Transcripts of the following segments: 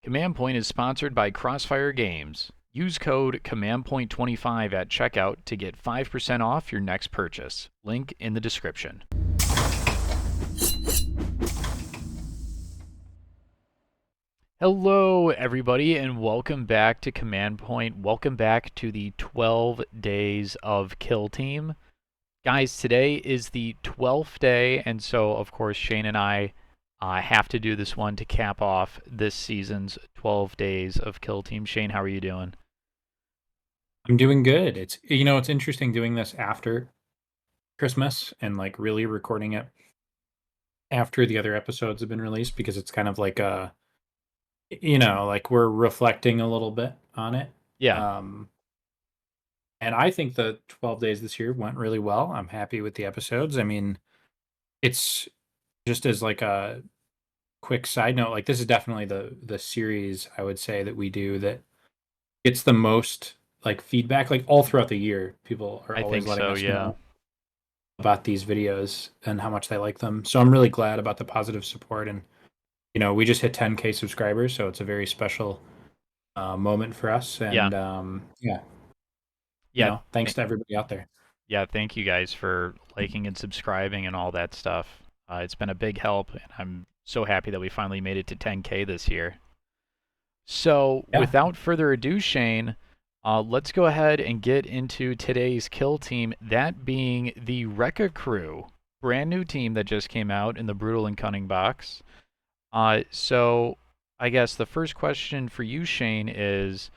Command Point is sponsored by Crossfire Games. Use code CommandPoint25 at checkout to get 5% off your next purchase. Link in the description. Hello, everybody, and welcome back to Command Point. Welcome back to the 12 Days of Kill Team. Guys, today is the 12th day, and so, of course, Shane and I have to do this one to cap off this season's 12 Days of Kill Team. Shane, how are you doing? I'm doing good. It's interesting doing this after Christmas and like really recording it after the other episodes have been released because it's kind of like like we're reflecting a little bit on it. Yeah, Um and I think the 12 days this year went really well. I'm happy with the episodes. I mean, it's just as like a quick side note, like this is definitely the series I would say that we do that gets the most like feedback like all throughout the year. People are I always think letting so, us yeah. know about these videos and how much they like them. So I'm really glad about the positive support. And we just hit 10K subscribers, so it's a very special moment for us. Yeah, And yeah, yeah, thanks th- to everybody out there. yeah, thank you guys for liking and subscribing and all that stuff. It's been a big help, and I'm so happy that we finally made it to 10K this year. So, Yeah, without further ado, Shane, let's go ahead and get into today's kill team, that being the Wrecka Crew, brand new team that just came out in the Brutal and Cunning box. So I guess the first question for you, Shane, is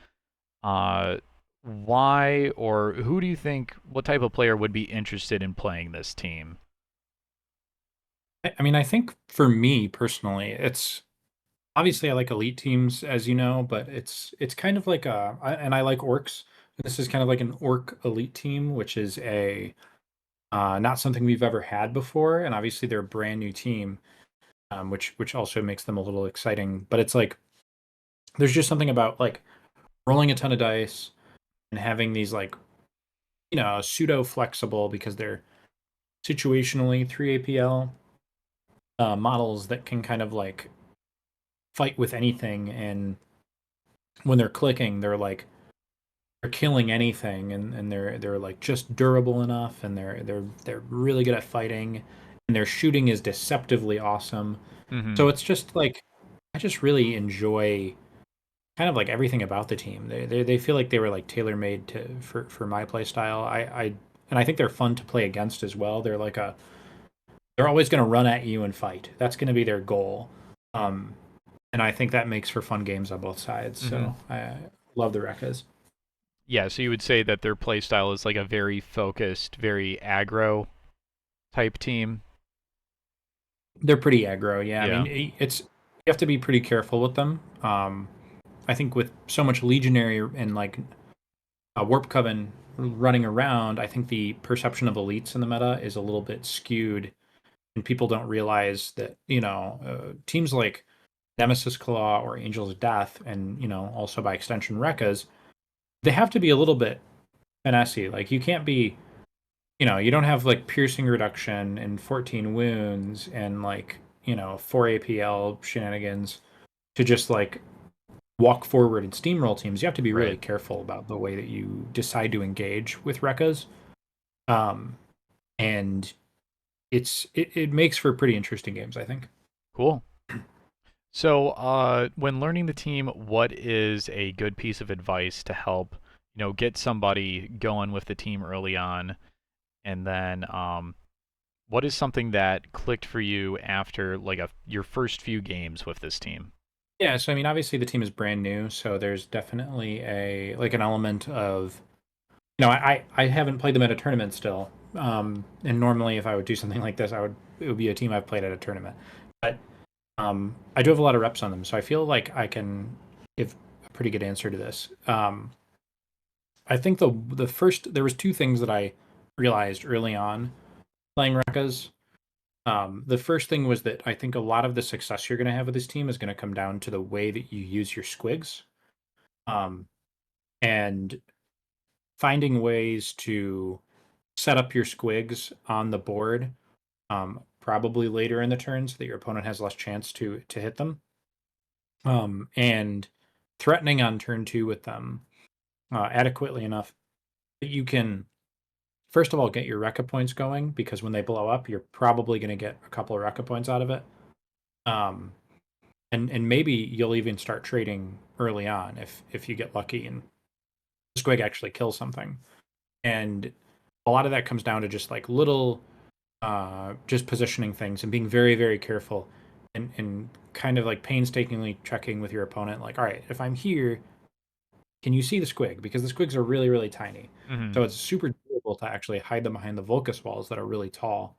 uh, why or who do you think, what type of player would be interested in playing this team? I mean, I think for me personally, it's obviously I like elite teams, as you know, but it's kind of like and I like orcs. This is kind of like an orc elite team, which is a not something we've ever had before, and obviously they're a brand new team, which also makes them a little exciting. But it's like there's just something about like rolling a ton of dice and having these like pseudo flexible because they're situationally 3 APL models that can kind of like fight with anything, and when they're clicking they're killing anything, and they're like just durable enough, and they're really good at fighting, and their shooting is deceptively awesome. Mm-hmm. So it's just like I just really enjoy kind of like everything about the team. They feel like they were like tailor made to for my play style. And I think they're fun to play against as well. They're always going to run at you and fight. That's going to be their goal. Um, and I think that makes for fun games on both sides. Mm-hmm. So I love the Rekkas. Yeah, so you would say that their play style is like a very focused, very aggro type team. They're pretty aggro. Yeah, I Yeah. mean it's you have to be pretty careful with them. I think with so much legionary and like a warp coven running around, I think the perception of elites in the meta is a little bit skewed, and people don't realize that teams like Nemesis Claw or Angels of Death, and also by extension Rekkas, they have to be a little bit finessey. Like you can't be, you don't have like piercing reduction and 14 wounds and like 4 APL shenanigans to just like walk forward and steamroll teams. You have to be really Right. careful about the way that you decide to engage with Rekkas. Um, and it makes for pretty interesting games, I think. Cool. So, when learning the team, what is a good piece of advice to help, get somebody going with the team early on? And then, what is something that clicked for you after like your first few games with this team? Yeah, so I mean, obviously the team is brand new, so there's definitely a like an element of I haven't played them at a tournament still. And normally if I would do something like this, it would be a team I've played at a tournament. But I do have a lot of reps on them, so I feel like I can give a pretty good answer to this. I think the first there was two things that I realized early on playing Rekkas. The first thing was that I think a lot of the success you're going to have with this team is going to come down to the way that you use your squigs, um, and finding ways to set up your squigs on the board, probably later in the turn, so that your opponent has less chance to hit them. and threatening on turn 2 with them adequately enough that you can, first of all, get your Wrecka Points going, because when they blow up, you're probably going to get a couple of Wrecka Points out of it. Um, and maybe you'll even start trading early on if you get lucky and Squig actually kills something. And a lot of that comes down to just like little just positioning things and being very, very careful, and kind of like painstakingly checking with your opponent, like, all right, if I'm here, can you see the squig? Because the squigs are really, really tiny. Hmm. So it's super doable to actually hide them behind the Volcus walls that are really tall.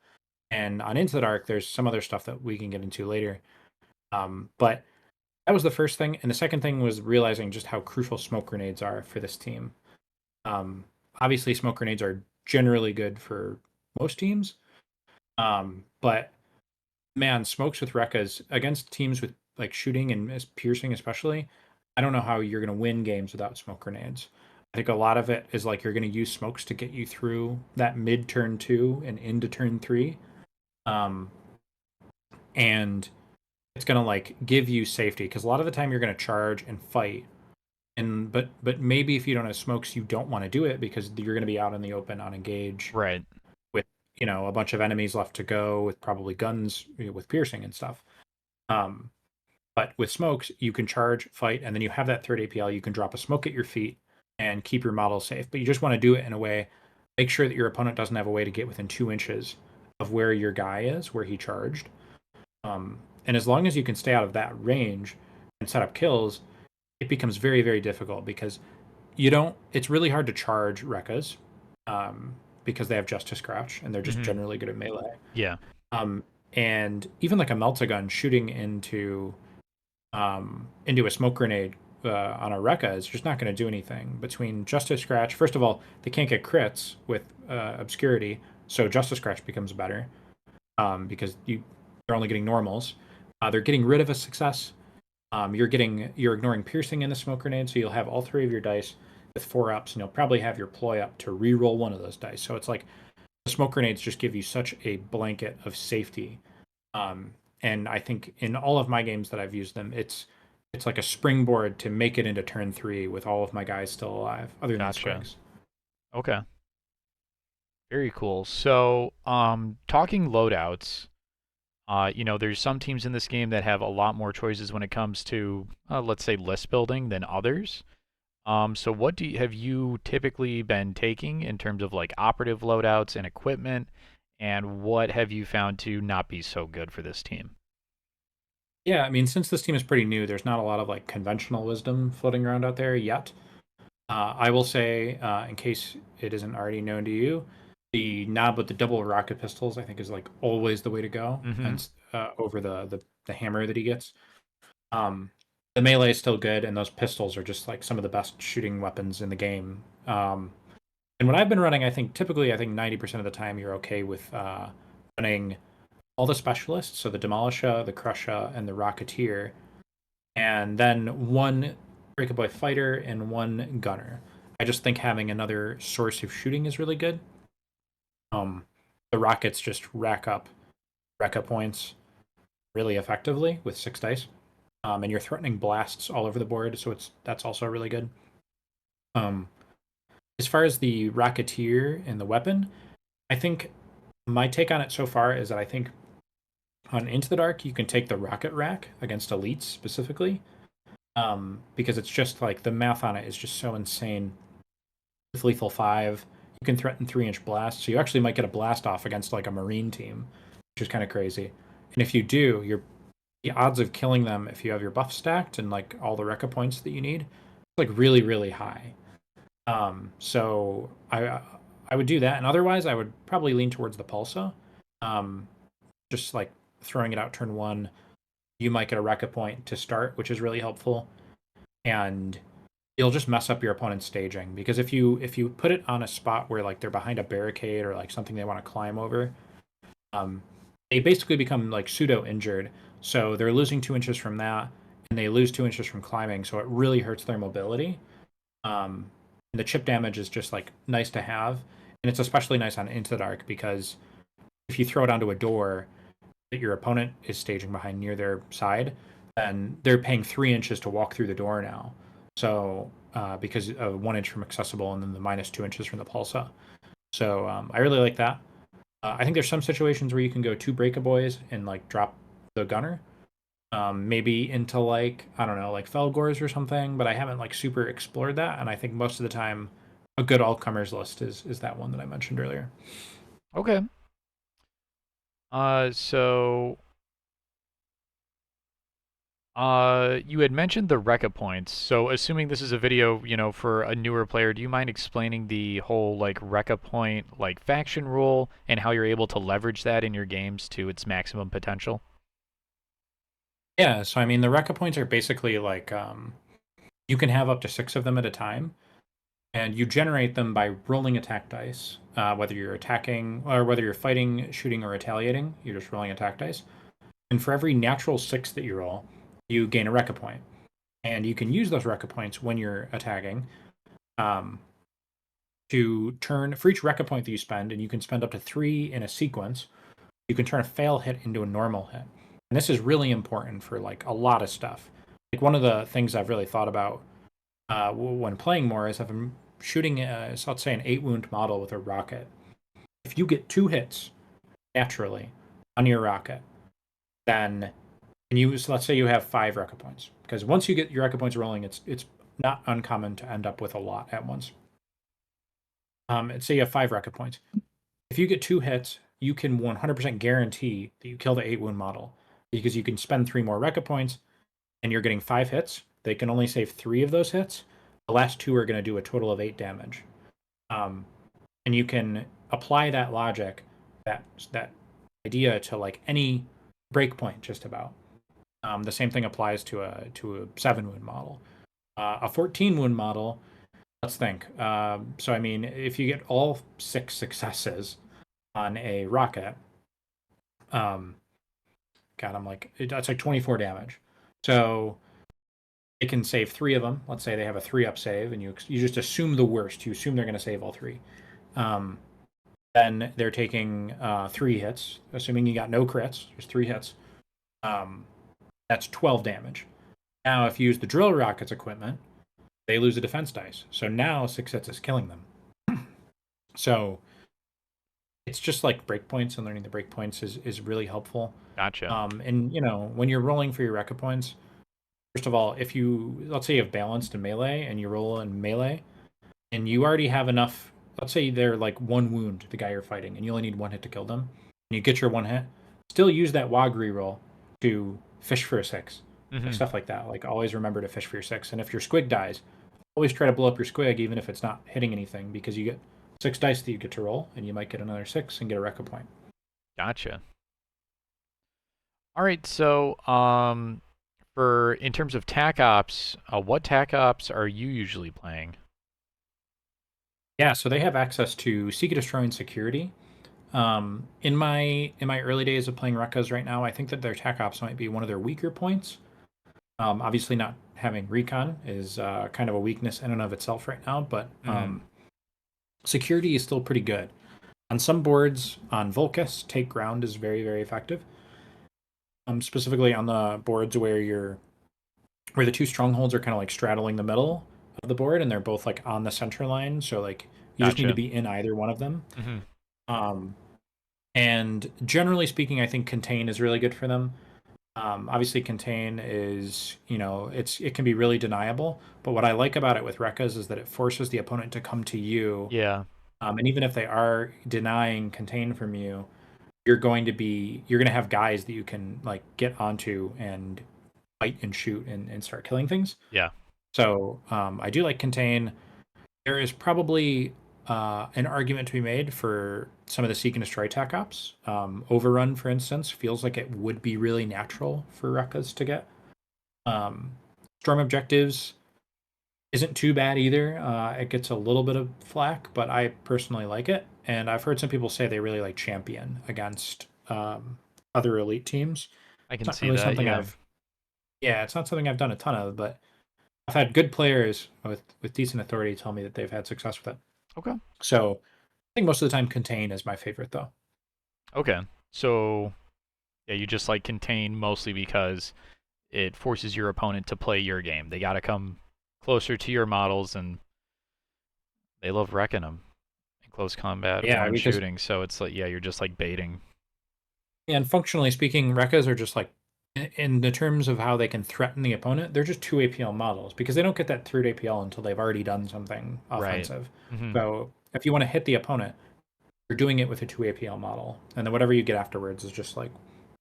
And on Into the Dark, there's some other stuff that we can get into later. But that was the first thing. And the second thing was realizing just how crucial smoke grenades are for this team. Um, Obviously, smoke grenades are generally good for most teams. But man, smokes with Rekkas against teams with like shooting and piercing, especially, I don't know how you're going to win games without smoke grenades. I think a lot of it is like you're going to use smokes to get you through that mid turn 2 and into turn 3. Um, and it's going to like give you safety, because a lot of the time you're going to charge and fight. And but maybe if you don't have smokes, you don't want to do it because you're going to be out in the open on engage Right. with, a bunch of enemies left to go with probably guns, with piercing and stuff. Um, But with smokes, you can charge, fight, and then you have that third APL. You can drop a smoke at your feet and keep your model safe. But you just want to do it in a way, make sure that your opponent doesn't have a way to get within 2 inches of where your guy is, where he charged. And as long as you can stay out of that range and set up kills, it becomes very, very difficult, because it's really hard to charge Rekkas, because they have Justice Crouch and they're just Hmm. generally good at melee. Yeah. Um, and even like a Meltagun shooting into a smoke grenade on a Rekka is just not going to do anything. Between Justice Scratch, first of all, they can't get crits with Obscurity, so Justice Scratch becomes better, because they're only getting normals. They're getting rid of a success. You're ignoring piercing in the smoke grenade, so you'll have all 3 of your dice with 4 ups, and you'll probably have your ploy up to re-roll one of those dice. So it's like the smoke grenades just give you such a blanket of safety. Um, and I think in all of my games that I've used them, it's like a springboard to make it into turn 3 with all of my guys still alive, other than the Gotcha. squigs. Okay. Very cool. So, talking loadouts, there's some teams in this game that have a lot more choices when it comes to, let's say, list building than others. So what have you typically been taking in terms of like operative loadouts and equipment, and what have you found to not be so good for this team? Yeah, I mean, since this team is pretty new, there's not a lot of like conventional wisdom floating around out there yet. I will say, in case it isn't already known to you, the knob with the double rocket pistols, I think, is like always the way to go, Mm-hmm. and over the hammer that he gets. Um, the melee is still good, and those pistols are just like some of the best shooting weapons in the game. And when I've been running, I think 90% of the time you're okay with running all the specialists, so the Demolisher, the Crusher, and the Rocketeer, and then one Breakaway Fighter and one Gunner. I just think having another source of shooting is really good. Um, the rockets just rack up Wrecka Points really effectively with 6 dice, and you're threatening blasts all over the board, so that's also really good. Um, as far as the Rocketeer and the weapon, I think my take on it so far is that I think on Into the Dark you can take the Rocket Rack against elites specifically, because it's just like the math on it is just so insane. With lethal 5, you can threaten 3-inch blasts, so you actually might get a blast off against like a Marine team, which is kind of crazy. And if you do, the odds of killing them if you have your buff stacked and like all the Rekka points that you need, it's like really, really high. So I would do that, and otherwise I would probably lean towards the Pulsa. Um, just like throwing it out turn 1, you might get a Rekka point to start, which is really helpful, and you'll just mess up your opponent's staging, because if you put it on a spot where like they're behind a barricade or like something they want to climb over, um, they basically become like pseudo injured. So they're losing 2 inches from that, and they lose 2 inches from climbing. So it really hurts their mobility. And the chip damage is just like nice to have, and it's especially nice on Into the Dark, because if you throw it onto a door that your opponent is staging behind near their side, then they're paying 3 inches to walk through the door now. So because of 1 inch from accessible and then the -2 inches from the pulsa. So I really like that. I think there's some situations where you can go two breakaboys and like drop the gunner, maybe into like I don't know, like Felgors or something. But I haven't like super explored that, and I think most of the time, a good all comers list is that one that I mentioned earlier. Okay. So you had mentioned the Wrecka Points. So assuming this is a video, for a newer player, do you mind explaining the whole like Wrecka Point like faction rule and how you're able to leverage that in your games to its maximum potential? Yeah, so I mean the Rekka points are basically like you can have up to 6 of them at a time, and you generate them by rolling attack dice. Whether you're attacking or whether you're fighting, shooting, or retaliating, you're just rolling attack dice. And for every natural 6 that you roll, you gain a Rekka point. And you can use those Rekka points when you're attacking um, to turn for each Rekka point that you spend, and you can spend up to 3 in a sequence. You can turn a fail hit into a normal hit. And this is really important for like a lot of stuff. Like one of the things I've really thought about when playing more is if I'm shooting, so let's say an 8 wound model with a rocket. If you get 2 hits naturally on your rocket, then and you so let's say you have 5 Rekka points, because once you get your Rekka points rolling, it's not uncommon to end up with a lot at once. And say you have 5 Rekka points. If you get 2 hits, you can 100% guarantee that you kill the 8 wound model, because you can spend 3 more Rekka points, and you're getting 5 hits. They can only save 3 of those hits. The last 2 are going to do a total of 8 damage. Um, and you can apply that logic, that idea to like any breakpoint, just about. The same thing applies to a 7 wound model. A 14 wound model. Let's think. So I mean, if you get all 6 successes on a rocket, um, God, that's like 24 damage. So it can save 3 of them. Let's say they have a 3-up save, and you just assume the worst. You assume they're going to save all 3. Um, then they're taking 3 hits, assuming you got no crits. There's 3 hits. Um, that's 12 damage. Now, if you use the drill rockets equipment, they lose a defense dice. So now 6 hits is killing them. So it's just like breakpoints, and learning the breakpoints is really helpful. Gotcha. And when you're rolling for your Rekka points, first of all, if let's say you have balanced in melee and you roll in melee, and you already have enough, let's say they're like 1 wound, the guy you're fighting, and you only need 1 hit to kill them, and you get your 1 hit, still use that WOG reroll to fish for a 6. Like Hmm. stuff like that. Like always remember to fish for your 6. And if your squig dies, always try to blow up your squig, even if it's not hitting anything, because you get 6 dice that you get to roll, and you might get another 6 and get a Rekka point. Gotcha. All right. So, for in terms of Tack Ops, what Tack Ops are you usually playing? Yeah, so they have access to Seek and Destroy and Security. In my early days of playing Rekkas right now, I think that their Tac Ops might be one of their weaker points. Obviously, not having recon is kind of a weakness in and of itself right now, but Hmm. security is still pretty good. On some boards, on Volcus, Take Ground is very, very effective. Specifically on the boards where the two strongholds are kind of like straddling the middle of the board, and they're both like on the center line, so like you just need to Gotcha. be in either one of them. Hmm. Um, and generally speaking, I think Contain is really good for them. Obviously, Contain is, it can be really deniable. But what I like about it with Rekkas is that it forces the opponent to come to you. Yeah. And even if they are denying Contain from you, you're going to have guys that you can like get onto and fight and shoot and start killing things. Yeah. So I do like Contain. There is probably an argument to be made for some of the Seek and Destroy Tac Ops. Overrun, for instance, feels like it would be really natural for Rekkas to get. Um, Storm Objectives isn't too bad either. It gets a little bit of flack, but I personally like it. And I've heard some people say they really like Champion against other elite teams. I It's can not see really that. something Yeah. it's not something I've done a ton of, but I've had good players with decent authority tell me that they've had success with it. Okay. So I think most of the time Contain is my favorite though. Okay. So, yeah, you just like Contain mostly because it forces your opponent to play your game. They got to come closer to your models, and they love wrecking them in close combat or Yeah, on because shooting. So it's like, yeah, you're just like baiting. and functionally speaking, Rekkas are just like in the terms of how they can threaten the opponent, they're just two APL models because they don't get that third APL until they've already done something Right. offensive. Hmm. So if you want to hit the opponent, you're doing it with a two APL model, and then whatever you get afterwards is just like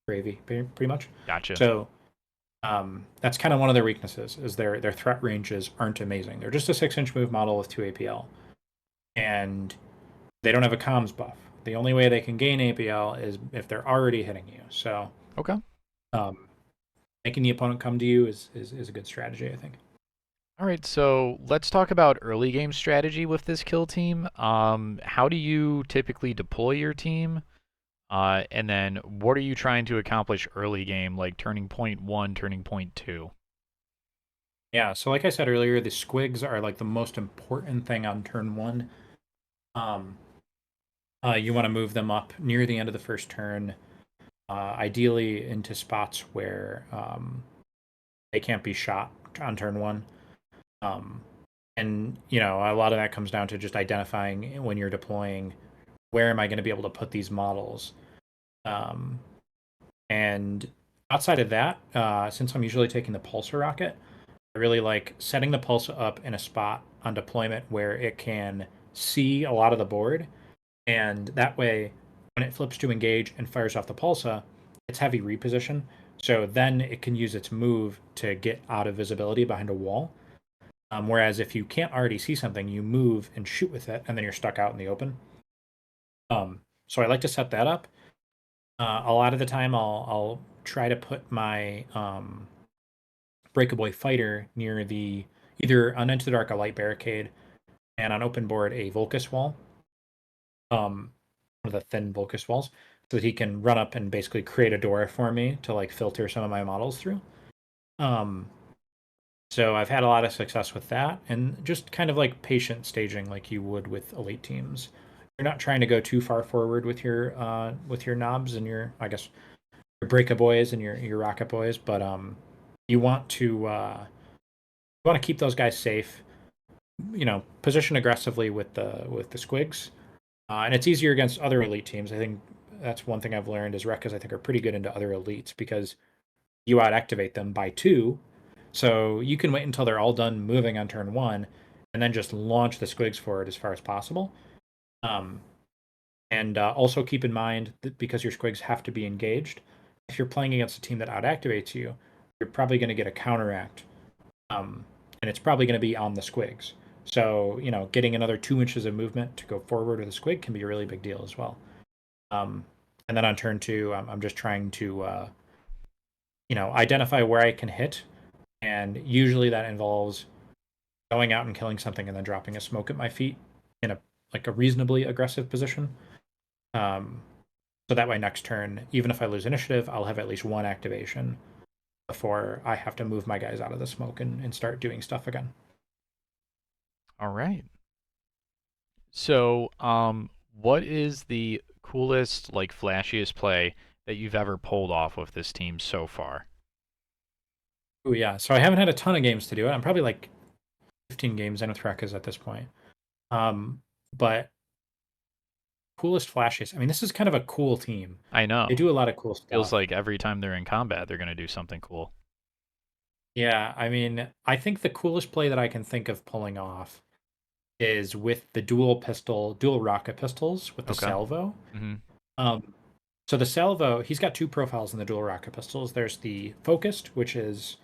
gravy, pretty much. Gotcha. So that's kind of one of their weaknesses is their threat ranges aren't amazing. They're just a 6-inch move model with two APL, and they don't have a comms buff. The only way they can gain APL is if they're already hitting you. So Okay. um, making the opponent come to you is a good strategy, I think. All right, so let's talk about early game strategy with this kill team. How do you typically deploy your team? And then what are you trying to accomplish early game, like turning point one, turning point two? Yeah, so like I said earlier, the squigs are like the most important thing on turn one. Um, you want to move them up near the end of the first turn, ideally into spots where they can't be shot on turn one. Um, and a lot of that comes down to just identifying when you're deploying where am I going to be able to put these models. Um, and outside of that, since I'm usually taking the pulsar rocket, I really like setting the pulsar up in a spot on deployment where it can see a lot of the board, and that way, when it flips to engage and fires off the pulsar, it's heavy reposition. So then it can use its move to get out of visibility behind a wall. Whereas if you can't already see something, you move and shoot with it, and then you're stuck out in the open. So I like to set that up. A lot of the time, I'll try to put my breakaway fighter near the either on Into the Dark a light barricade, and on open board a Volcus wall, one of the thin Volcus walls, so that he can run up and basically create a door for me to like filter some of my models through. Um, so I've had a lot of success with that, and just kind of like patient staging, like you would with elite teams. You're not trying to go too far forward with your knobs and your, I guess, your breaka boys and your rocket boys, but you want to keep those guys safe. Position aggressively with the squigs, and it's easier against other elite teams. I think that's one thing I've learned is Rekkas I think are pretty good into other elites because you out activate them by two, so you can wait until they're all done moving on turn one, and then just launch the squigs forward as far as possible. Um, and also keep in mind that because your squigs have to be engaged, if you're playing against a team that out activates you, you're probably going to get a counteract, um, and it's probably going to be on the squigs. So getting another 2 inches of movement to go forward with a squig can be a really big deal as well. Um, and then on turn two, I'm just trying to identify where I can hit, and usually that involves going out and killing something and then dropping a smoke at my feet in a reasonably aggressive position. Um, so that way, next turn, even if I lose initiative, I'll have at least one activation before I have to move my guys out of the smoke and start doing stuff again. All right. So, what is the coolest, like, flashiest play that you've ever pulled off with this team so far? Oh yeah, so I haven't had a ton of games to do it. I'm probably like 15 games in with Wreckas at this point. But coolest flashes. I mean, this is kind of a cool team. I They know. do a lot of cool Feels stuff. like every time they're in combat, they're gonna do something cool. Yeah, I mean, I think the coolest play that I can think of pulling off is with the dual rocket pistols with the Okay. salvo. Mm-hmm. Um, so the salvo, he's got two profiles in the dual rocket pistols. There's the focused, which is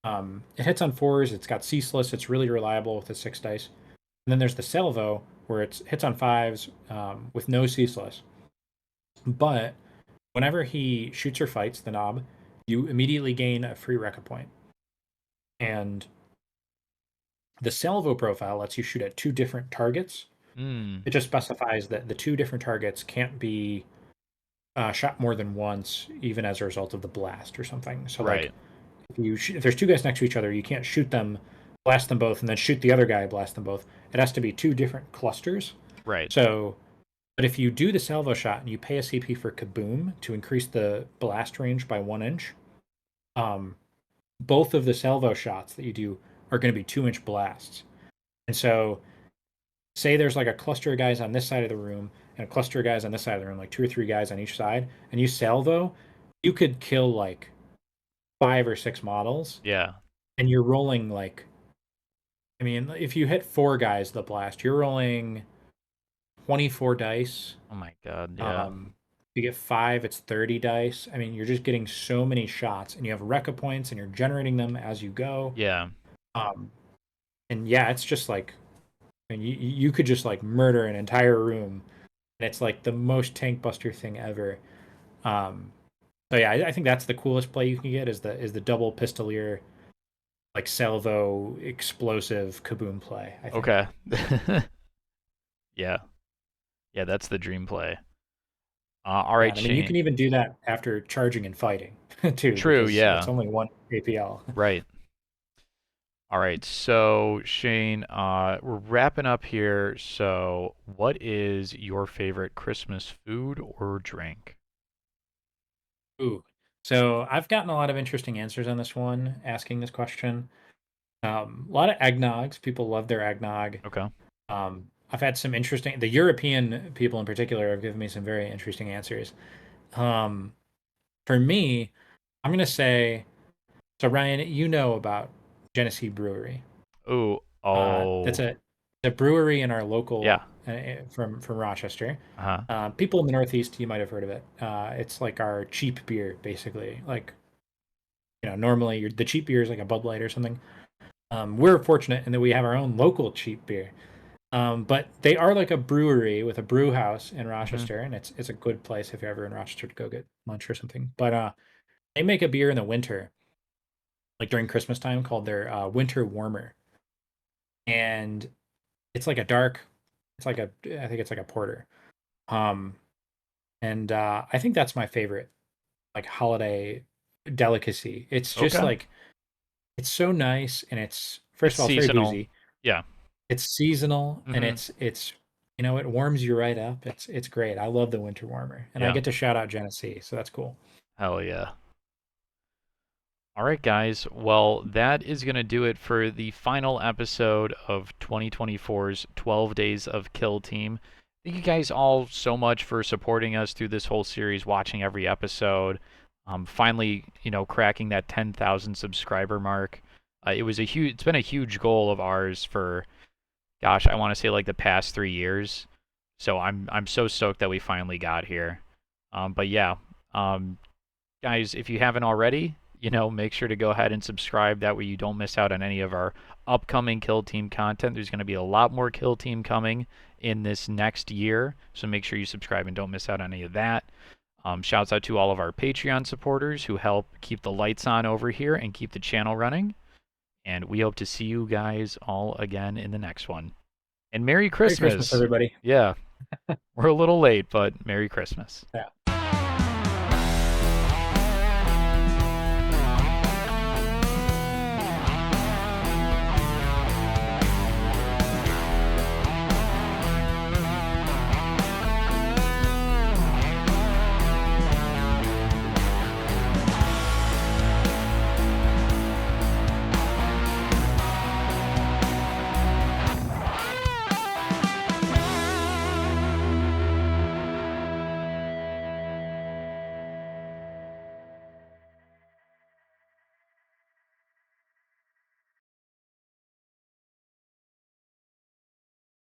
it hits on fours, it's got ceaseless, it's really reliable with the 6 dice. And then there's the salvo, where it hits on fives with no ceaseless. But whenever he shoots or fights the knob, you immediately gain a free Wrecka point. And the salvo profile lets you shoot at two different targets. Mm, It just specifies that the two different targets can't be shot more than once, even as a result of the blast or something. So, like, right. if there's two guys next to each other, you can't shoot them, blast them both, and then shoot the other guy, blast them both. It has to be two different clusters. Right. So, but if you do the salvo shot and you pay a CP for kaboom to increase the blast range by 1 inch, um, both of the salvo shots that you do are going to be 2-inch blasts. And so, say there's like a cluster of guys on this side of the room and a cluster of guys on this side of the room, like 2 or 3 guys on each side, and you salvo, you could kill like 5 or 6 models, Yeah. and you're rolling like, I mean, if you hit 4 guys the blast, you're rolling 24 dice. Oh my God. Yeah. Um, if you get 5, it's 30 dice. I mean, you're just getting so many shots, and you have Wrecka points, and you're generating them as you go. Yeah. Um, and yeah, it's just like, and you could just like murder an entire room, and it's like the most tank buster thing ever. Um, so yeah, I think that's the coolest play you can get is the double pistolier like salvo explosive kaboom play. I think. Okay. Yeah. Yeah, that's the dream play. All Yeah, right, and I mean you Shane. can even do that after charging and fighting too, True, because it's yeah. only one APL. Right. All right. So, Shane, we're wrapping up here. So, what is your favorite Christmas food or drink? Ooh, so I've gotten a lot of interesting answers on this one, asking this question. A lot of eggnogs. People love their eggnog. Okay. I've had some interesting. The European people in particular have given me some very interesting answers. Um, for me, I'm gonna say so. Ryan, you know about Genesee Brewery. Ooh, That's oh, a brewery in our local yeah. from Rochester. Uh-huh. People in the Northeast, you might have heard of it. It's like our cheap beer, basically. Like normally the cheap beer is like a Bud Light or something. We're fortunate in that we have our own local cheap beer. But they are like a brewery with a brew house in Hmm. Rochester, and it's a good place if you're ever in Rochester to go get lunch or something. But they make a beer in the winter, like during Christmas time, called their Winter Warmer, and it's like a dark. It's like a I think it's like a porter. Um, and I think that's my favorite like holiday delicacy. It's just Okay. like it's so nice, and it's first It's of all it's very seasonal. boozy. Yeah. It's seasonal, and Hmm. it's it warms you right up. It's great. I love the winter warmer, and I Yeah. get to shout out Genesee, so that's cool. Hell yeah. All right, guys. Well, that is going to do it for the final episode of 2024's 12 Days of Kill Team. Thank you guys all so much for supporting us through this whole series, watching every episode. Finally, cracking that 10,000 subscriber mark. It's been a huge goal of ours for, gosh, I want to say like the past 3 years. So I'm so stoked that we finally got here. But yeah, um, guys, if you haven't already, make sure to go ahead and subscribe. That way you don't miss out on any of our upcoming Kill Team content. There's going to be a lot more Kill Team coming in this next year. So make sure you subscribe and don't miss out on any of that. Shouts out to all of our Patreon supporters who help keep the lights on over here and keep the channel running. And we hope to see you guys all again in the next one. And Merry Merry Christmas, Christmas! everybody. Yeah, we're a little late, but Merry Christmas. Yeah.